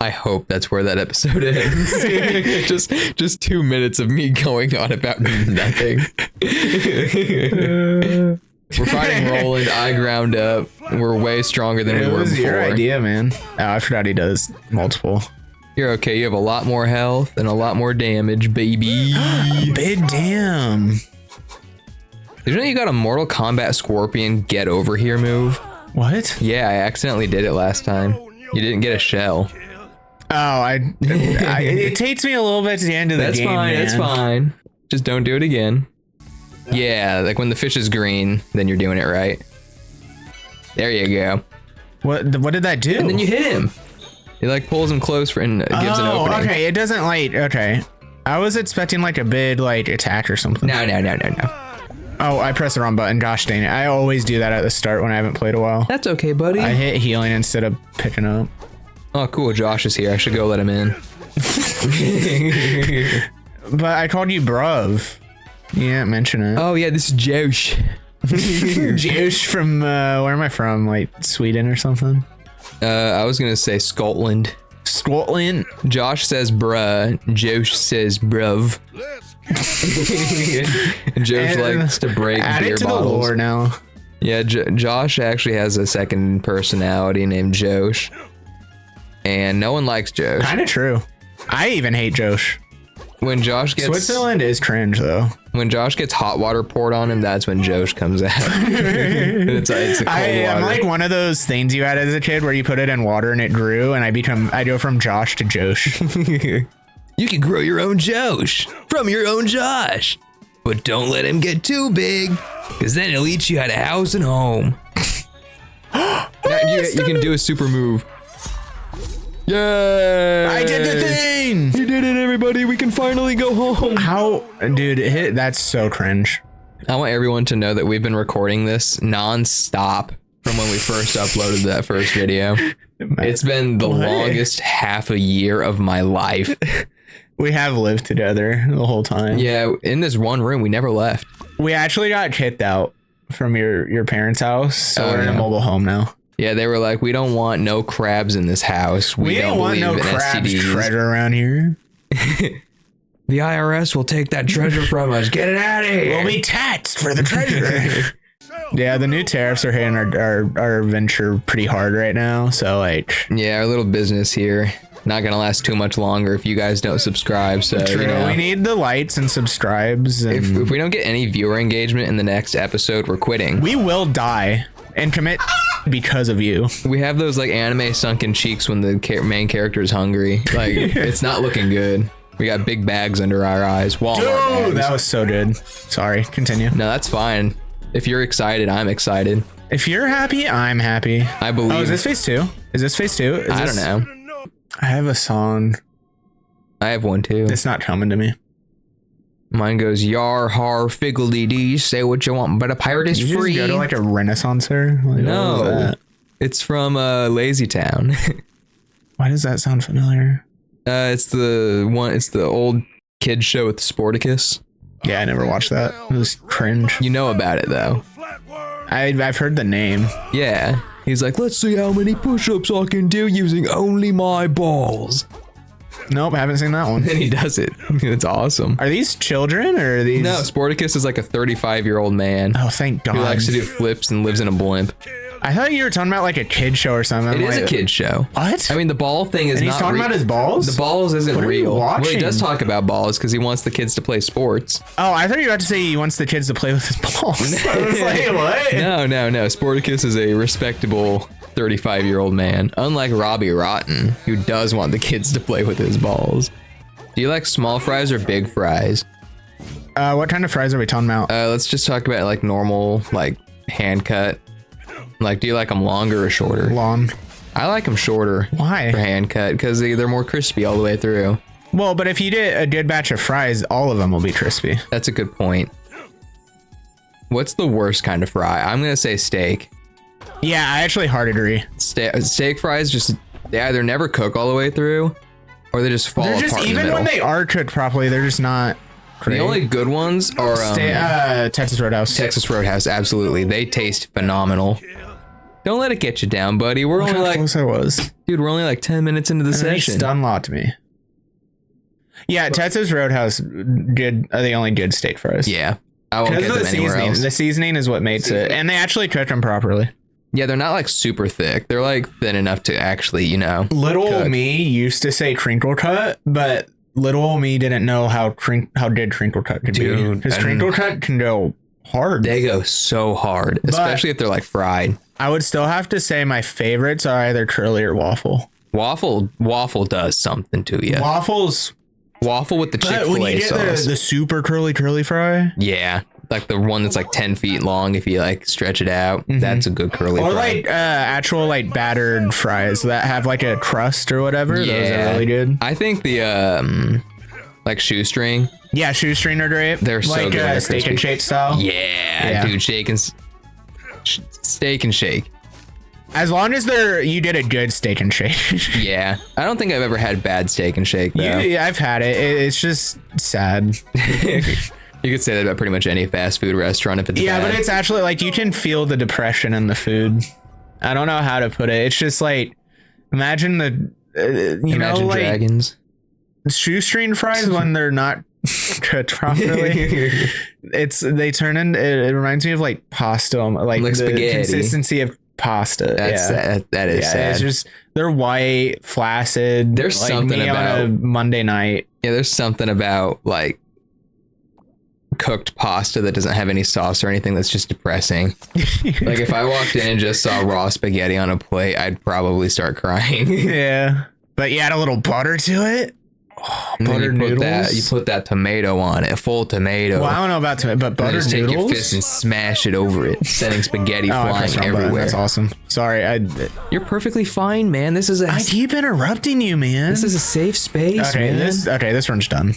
I hope that's where that episode ends. just 2 minutes of me going on about nothing. We're fighting Rolland. I ground up. We're way stronger than we were before. It was your idea, man. Oh, I forgot he does multiple. You're okay. You have a lot more health and a lot more damage, baby. Big damn. Did you know you got a Mortal Kombat Scorpion get over here move? What? Yeah, I accidentally did it last time. You didn't get a shell. Oh, it takes me a little bit to the end of the game. That's fine. Just don't do it again. Yeah, like when the fish is green, then you're doing it right. There you go. What did that do? And then you hit him. It like pulls him close and gives an opening. Oh, okay. It doesn't like. Okay, I was expecting like a big like attack or something. No. Oh, I pressed the wrong button. Gosh dang it! I always do that at the start when I haven't played a while. That's okay, buddy. I hit healing instead of picking up. Oh, cool. Josh is here. I should go let him in. But I called you bruv. You didn't mention it. Oh yeah, this is Josh. Josh from where am I from? Like Sweden or something? I was gonna say Scotland. Scotland. Josh says bruh. Josh says bruv. Josh likes to break add beer it to bottles. The lore now. Yeah, Josh actually has a second personality named Josh, and no one likes Josh. Kind of true. I even hate Josh. When Josh gets Switzerland is cringe though. When Josh gets hot water poured on him, that's when Josh comes out. it's a cold water. I'm like one of those things you had as a kid where you put it in water and it grew, and I go from Josh to Josh. You can grow your own Josh from your own Josh, but don't let him get too big, because then he'll eat you out of house and home. You can do a super move. Yay! I did the thing! You did it, everybody. We can finally go home. How, dude, that's so cringe. I want everyone to know that we've been recording this non-stop from when we first uploaded that first video. It's been the longest half a year of my life. We have lived together the whole time. Yeah, in this one room, we never left. We actually got kicked out from your parents' house, so we're in a mobile home now. Yeah, they were like, we don't want no crabs in this house. We don't want no crabs treasure around here. The IRS will take that treasure from us. Get it out of here. We'll be taxed for the treasure. Yeah, the new tariffs are hitting our venture pretty hard right now. So like, yeah, our little business here not gonna last too much longer if you guys don't subscribe. So true. You know, we need the likes and subscribes. And if we don't get any viewer engagement in the next episode, we're quitting. We will die and commit because of you. We have those like anime sunken cheeks when the main character is hungry. Like it's not looking good. We got big bags under our eyes. Walmart bags. That was so good. Sorry, continue. No, that's fine. If you're excited, I'm excited. If you're happy, I'm happy. I believe. Oh, is this phase 2? Is this phase 2? I don't know. I have a song. I have one too. It's not coming to me. Mine goes, yar, har, figgledy dee, say what you want, but a pirate is free. You go to like a Renaissancer? Like, no, it's from Lazy Town. Why does that sound familiar? It's the old kid show with Sportacus. Yeah, I never watched that. It was cringe. You know about it though. I've heard the name. Yeah. He's like, let's see how many push-ups I can do using only my balls. Nope, I haven't seen that one. And he does it. It's awesome. Are these children or are these? No, Sportacus is like a 35-year-old man. Oh, thank God. Who likes to do flips and lives in a blimp. I thought you were talking about like a kid show or something. It is a kid show. What? I mean, the ball thing is not real. He's talking about his balls? The balls isn't real. Well, he does talk about balls because he wants the kids to play sports. Oh, I thought you were about to say he wants the kids to play with his balls. I was like, what? No. Sportacus is a respectable 35-year-old man, unlike Robbie Rotten, who does want the kids to play with his balls. Do you like small fries or big fries? What kind of fries are we talking about? Let's just talk about like normal, like hand cut. Like, do you like them longer or shorter? Long. I like them shorter. Why? For hand cut, because they're more crispy all the way through. Well, but if you did a good batch of fries, all of them will be crispy. That's a good point. What's the worst kind of fry? I'm gonna say steak. Yeah, I actually hard agree. Steak fries just, they either never cook all the way through, or they just fall apart in the middle. Even when they are cooked properly, they're just not great. The only good ones are Texas Roadhouse. Texas Roadhouse, absolutely. They taste phenomenal. Don't let it get you down, buddy. We're Look only how like, close I was. dude, we're only like 10 minutes into the And then he session. stun locked me. Yeah, Texas Roadhouse did are the only good steak fries. Yeah. I won't get Because them of the anywhere seasoning. else. The seasoning is what makes it, and they actually cook them properly. Yeah, they're not like super thick. They're like thin enough to actually, you know. Little cook. me used to say crinkle cut, but little me didn't know how good crinkle cut could be. Dude, Because and- crinkle cut can go hard. They go so hard, especially if they're like fried. I would still have to say my favorites are either curly or waffle. Waffle does something to you. Waffles, Waffle with the but when you Chick-fil-A get sauce. the super curly fry, Yeah, like the one that's like 10 feet long. If you like stretch it out, that's a good curly or fry. like actual like battered fries that have like a crust or whatever, those Yeah. are really good. I think the like shoestring. Yeah, shoestring are great. They're so like good at steak and crispy. shake style. Yeah, dude, steak and shake. As long as you did a good steak and shake. Yeah, I don't think I've ever had bad steak and shake though. Yeah, I've had it. It's just sad. You could say that about pretty much any fast food restaurant if it's Yeah, bad. but it's actually like you can feel the depression in the food. I don't know how to put it. It's just like imagine the Imagine like dragons. shoestring fries when they're not cooked properly. They turn in. It reminds me of like pasta, like Like the spaghetti. consistency of pasta. That is sad. It's just they're white, flaccid. There's like something me on a about- Monday night. Yeah, there's something about like cooked pasta that doesn't have any sauce or anything that's just depressing. Like if I walked in and just saw raw spaghetti on a plate, I'd probably start crying. Yeah, but you add a little butter to it. Oh, And then buttered noodles. you put that tomato on it, a full tomato. Well, I don't know about tomato, but and then buttered just take noodles. your fist and smash it over it, sending spaghetti Oh, I flying pressed the wrong button. everywhere. That's awesome. Sorry, You're perfectly fine, man. This is I keep interrupting you, man. this is a safe space, okay. man. This one's done.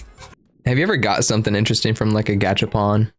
Have you ever got something interesting from like a gachapon?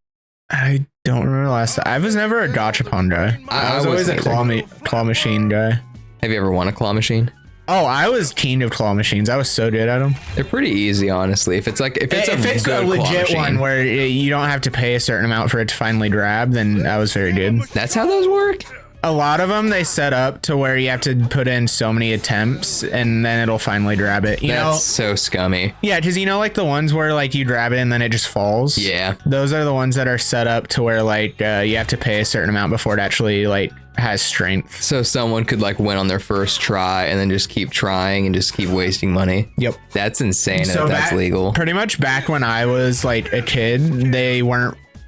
I don't remember last time. I was never a gachapon guy. I was always a claw machine guy. Have you ever won a claw machine? Oh, I was king of claw machines. I was so good at them. They're pretty easy, honestly. If it's a If it's good a claw legit machine. one where you don't have to pay a certain amount for it to finally grab, then I was very good. That's how those work? A lot of them they set up to where you have to put in so many attempts and then it'll finally grab it. You know, That's so scummy. yeah, because you know, like the ones where like you grab it and then it just falls. Yeah. Those are the ones that are set up to where like you have to pay a certain amount before it actually like has strength. So someone could like win on their first try and then just keep trying and just keep wasting money. Yep. That's insane if that's back- legal. Pretty much back when I was like a kid,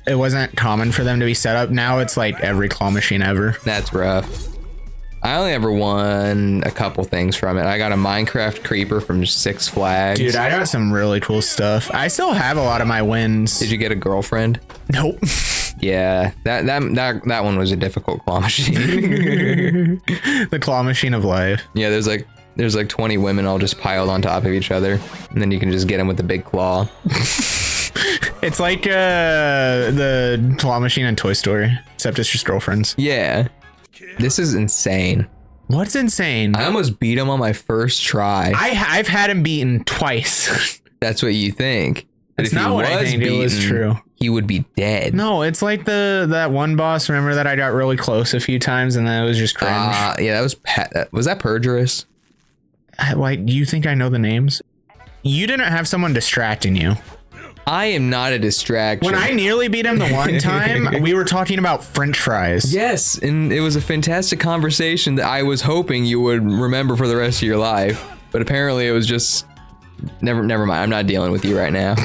it wasn't common for them to be set up. Now it's like every claw machine ever. That's rough. I only ever won a couple things from it. I got a Minecraft creeper from Six Flags. Dude, I got some really cool stuff. I still have a lot of my wins. Did you get a girlfriend? Nope. Yeah, that one was a difficult claw machine. The claw machine of life. Yeah, there's like 20 women all just piled on top of each other, and then you can just get them with the big claw. It's like the claw machine in Toy Story, except it's just girlfriends. Yeah, this is insane. What's insane? I almost beat him on my first try. I've had him beaten twice. That's what you think. But It's if he not what I think it was true. He would be dead. No, it's like that one boss. Remember that I got really close a few times and then it was just cringe. Yeah, was that perjurous? Like, do you think I know the names? You didn't have someone distracting you. I am not a distraction. When I nearly beat him the one time, we were talking about French fries. Yes, and it was a fantastic conversation that I was hoping you would remember for the rest of your life. But apparently it was just never mind. I'm not dealing with you right now.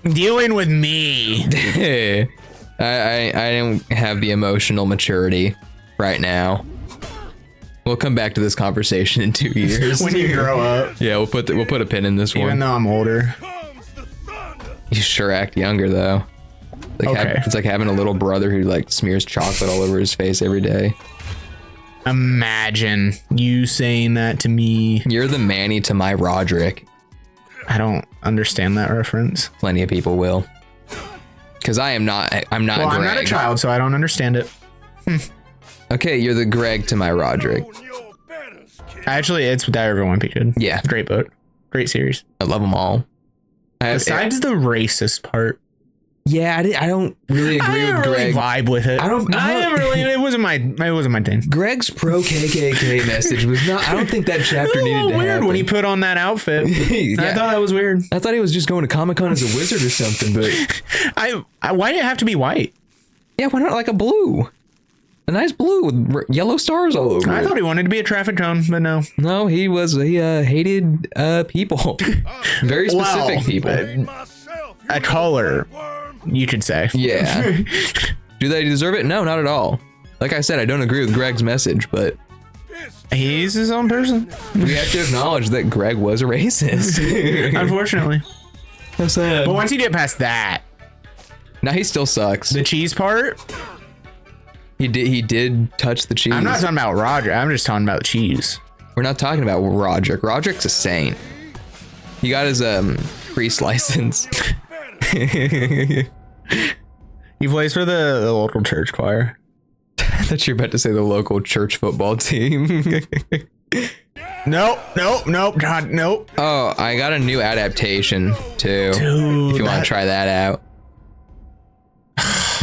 Dealing with me. I don't have the emotional maturity right now. We'll come back to this conversation in 2 years. When you grow up. Yeah, we'll put a pin in this Even one. though I'm older. You sure act younger though. Okay. It's like having a little brother who like smears chocolate all over his face every day. Imagine you saying that to me. You're the Manny to my Roderick. I don't understand that reference. Plenty of people will. Because I'm not Well, Greg. I'm not a child, so I don't understand it. Okay, you're the Greg to my Roderick. Actually, it's That Everyone Be Good. Yeah. Great book. Great series. I love them all. Besides the racist part. Yeah, I don't really I agree didn't with really Greg. vibe with it. I don't- didn't really. It wasn't my thing. Greg's pro KKK message was not. I don't think that chapter It was a needed little to weird happen. when he put on that outfit. Yeah. I thought that was weird. I thought he was just going to Comic-Con as a wizard or something, but Why did it have to be white? yeah, why not like a blue? A nice blue with yellow stars all over I it. thought he wanted to be a traffic cone, but no. No, he hated people. Very specific Well, people. A color, you could say. Yeah. Do they deserve it? No, not at all. Like I said, I don't agree with Greg's message, but He's his own person. we have to acknowledge that Greg was a racist. Unfortunately. So sad. But once you get past that, Now he still sucks. the cheese part, He did touch the cheese. I'm not talking about Roger. I'm just talking about cheese. We're not talking about Roderick. Roderick's a saint. He got his priest license. He plays for the local church choir. I thought you were about to say the local church football team. Nope. God, nope. Oh, I got a new adaptation too. Dude, if you want to try that out.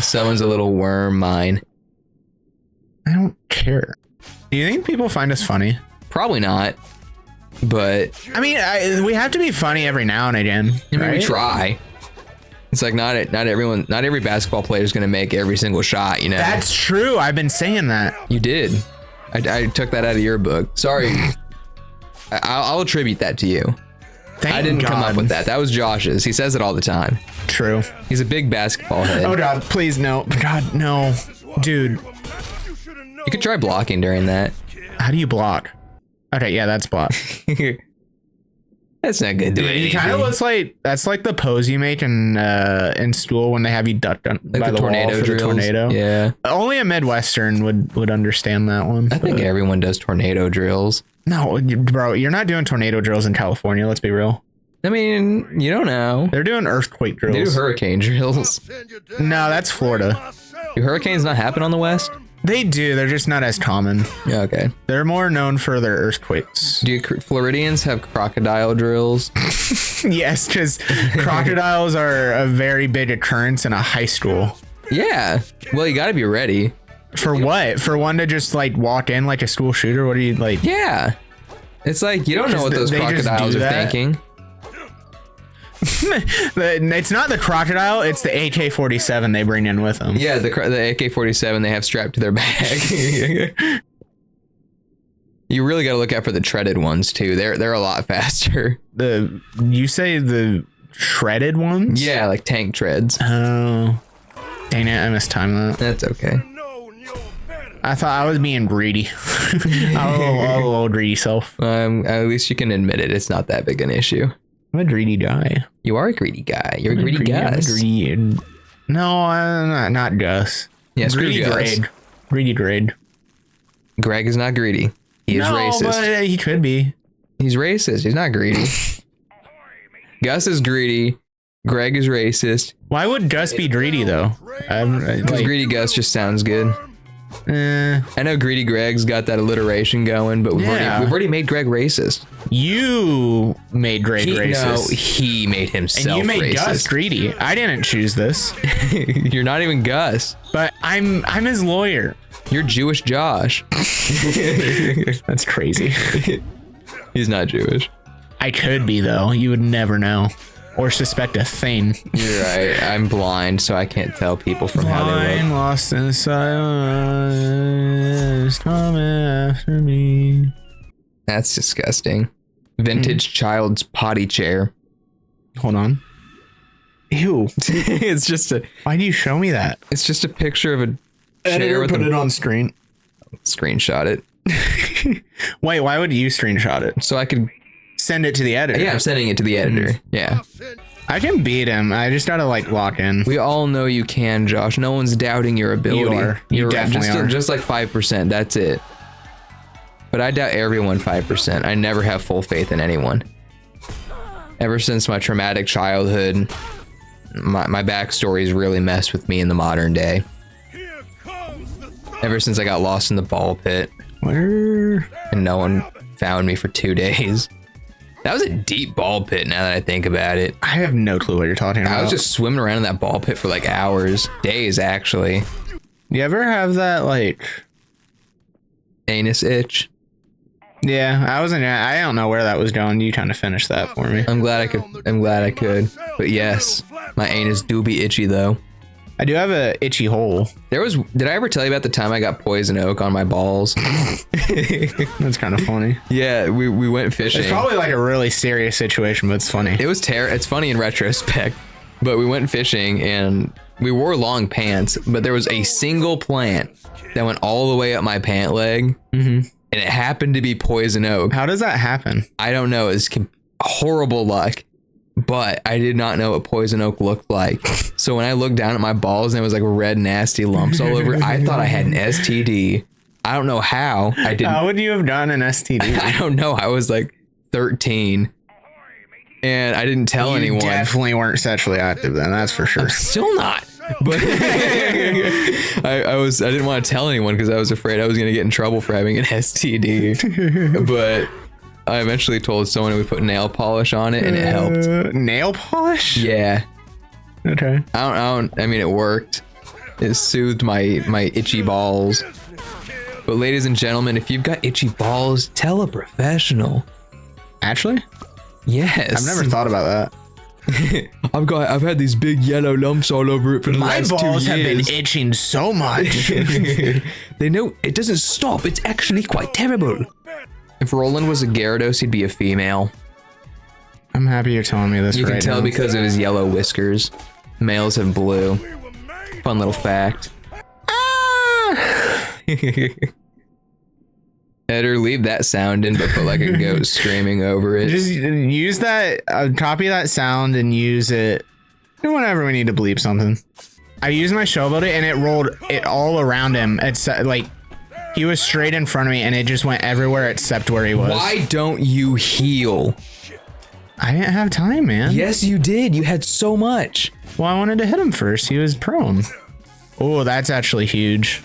Someone's a little worm mine. I don't care. Do you think people find us funny? Probably not. But I mean, we have to be funny every now and again. I mean, we right? try. It's like not every basketball player is going to make every single shot, you know. That's true. I've been saying that. You did. I took that out of your book. Sorry. I'll attribute that to you. Thank I didn't come God. up with that. That was Josh's. He says it all the time. True. He's a big basketball head. Oh God, please no. God, no. Dude, You could try blocking during that. how do you block? Okay, yeah, that's block. That's not gonna do He anything. kind of looks like that's like the pose you make in school when they have you ducked by Like the tornado wall for drills. the tornado. Yeah. Only a Midwestern would understand that one. I think but- everyone does tornado drills. No, bro, you're not doing tornado drills in California. Let's be real. I mean, you don't know. They're doing earthquake drills. They do hurricane drills. No, that's Florida. Do hurricanes not happen on the West? They do. They're just not as common. Yeah, okay. They're more known for their earthquakes. Do Floridians have crocodile drills? Yes, because crocodiles are a very big occurrence in a high school. Yeah. Well, you gotta be ready. For what? For one to just like walk in like a school shooter? What do you like? Yeah. It's like, you don't know what those They just crocodiles do are that? thinking. It's not the crocodile, it's the AK-47 they bring in with them. Yeah, the AK-47 they have strapped to their back. You really got to look out for the treaded ones too. They're a lot faster. You say the shredded ones? Yeah, like tank treads. Oh. Dang it, I mistimed that. That's okay. I thought I was being greedy. I was a little greedy self. At least you can admit it. It's not that big an issue. I'm a greedy guy. You are a greedy guy. You're a greedy Gus. No, I'm not Gus. Yeah, screw greedy Gus. grade. Greedy grade. Greg is not greedy. He is racist. But he could be. He's racist. He's not greedy. Gus is greedy. Greg is racist. Why would Gus be greedy though? Because greedy Gus just sounds good. I know greedy Greg's got that alliteration going, but we've already made Greg racist. You made Greg racist. No, he made himself and you made racist. Gus greedy. I didn't choose this, You're not even Gus. but I'm his lawyer. You're Jewish Josh. That's crazy. He's not Jewish. I could be though. You would never know, or suspect a thing. You're right. I'm blind, so I can't tell people from how they Blind, look. lost in silence, coming after me. That's disgusting. Vintage child's potty chair. Hold on. Ew. It's just a Why do you show me that? It's just a picture of a chair with a on screen. screenshot it. Wait, why would you screenshot it? So I could Send it to the editor. I'm sending it to the editor. Yeah. I can beat him. I just gotta like lock in. We all know you can, Josh. No one's doubting your ability. You are. You You're definitely are. Just like 5%. That's it. But I doubt everyone 5%. I never have full faith in anyone. Ever since my traumatic childhood, my backstory's really messed with me in the modern day. Ever since I got lost in the ball pit Where? and no one found me for 2 days. That was a deep ball pit now that I think about it. I have no clue what you're talking about. I was just swimming around in that ball pit for like hours, days actually. You ever have that like Anus itch? Yeah, I don't know where that was going. You kind of finished that for me. I'm glad I could. But yes, my anus do be itchy though. I do have a itchy hole. Did I ever tell you about the time I got poison oak on my balls? That's kind of funny. Yeah, we went fishing. It's probably like a really serious situation, but it's funny. It was it's funny in retrospect, but we went fishing and we wore long pants, but there was a single plant that went all the way up my pant leg, and it happened to be poison oak. How does that happen? I don't know. It's horrible luck. But I did not know what poison oak looked like. So when I looked down at my balls and it was like red, nasty lumps all over, I thought I had an STD. I don't know how. I didn't. How would you have done an STD? I don't know. I was like 13 and I didn't tell anyone. Definitely weren't sexually active then. That's for sure. I'm still not. But I didn't want to tell anyone because I was afraid I was going to get in trouble for having an STD. But I eventually told someone and we put nail polish on it and it helped. Nail polish? Yeah. Okay. I mean, it worked. It soothed my itchy balls. But ladies and gentlemen, if you've got itchy balls, tell a professional. Actually? Yes. I've never thought about that. I've had these big yellow lumps all over it for the last 2 years. My balls have been itching so much. They know it doesn't stop. It's actually quite terrible. If Rolland was a Gyarados, he'd be a female. I'm happy you're telling me this right now. You can tell because of his yellow whiskers. Males have blue. Fun little fact. Better leave that sound in, but put like a goat screaming over it. Just use that, copy that sound and use it whenever we need to bleep something. I used my show ability and it rolled it all around him. It's like, he was straight in front of me and it just went everywhere except where he was. Why don't you heal? I didn't have time, man. Yes, you did. You had so much. Well, I wanted to hit him first. He was prone. Oh, that's actually huge.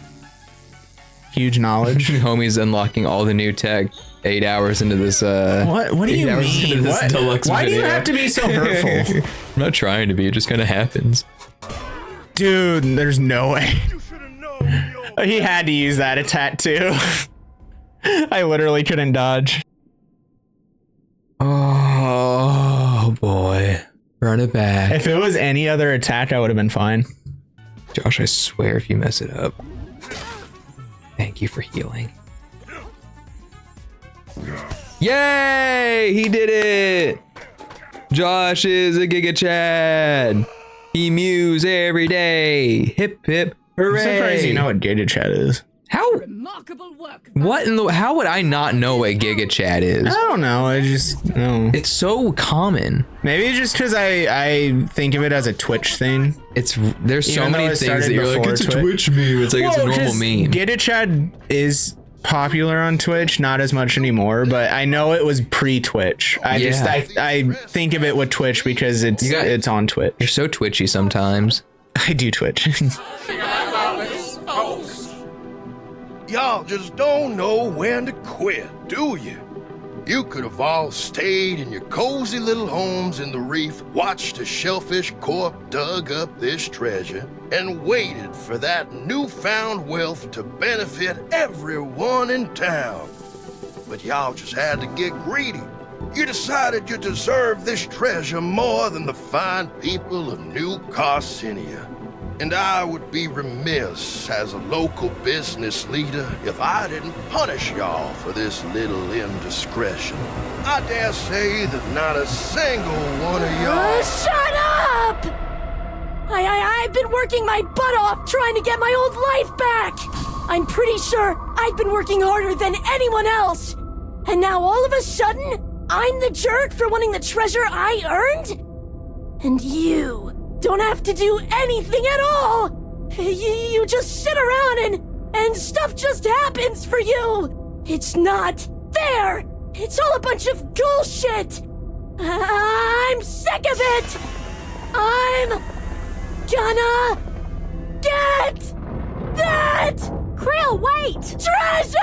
Huge knowledge. Homie's unlocking all the new tech 8 hours into this. What do you mean? Why do you have to be so hurtful? I'm not trying to be. It just kind of happens. Dude, there's no way. He had to use that attack too. I literally couldn't dodge. Oh boy. Run it back. If it was any other attack, I would have been fine. Josh, I swear if you mess it up. Thank you for healing. Yay! He did it! Josh is a Giga Chad. He mews every day. Hip hip. Hooray! I'm surprised you know what Giga Chat is. How? Remarkable work. What in the? How would I not know what Giga Chat is? I don't know. I just know. It's so common. Maybe just because I think of it as a Twitch thing. There's so many things that you're like, it's a Twitch meme. It's like, it's a normal meme. Giga Chat is popular on Twitch, not as much anymore, but I know it was pre-Twitch. I think of it with Twitch because it's on Twitch. You're so twitchy sometimes. I do Twitch. Y'all just don't know when to quit, do you? You could have all stayed in your cozy little homes in the reef, watched a shellfish corp dug up this treasure, and waited for that newfound wealth to benefit everyone in town. But y'all just had to get greedy. You decided you deserved this treasure more than the fine people of New Carcinia. And I would be remiss as a local business leader if I didn't punish y'all for this little indiscretion. I dare say that not a single one of y'all... Shut up! I've been working my butt off trying to get my old life back! I'm pretty sure I've been working harder than anyone else! And now all of a sudden, I'm the jerk for wanting the treasure I earned? And you don't have to do anything at all! You just sit around and stuff just happens for you! It's not fair! It's all a bunch of bullshit! I'm sick of it! I'm gonna get that Krill, wait! treasure!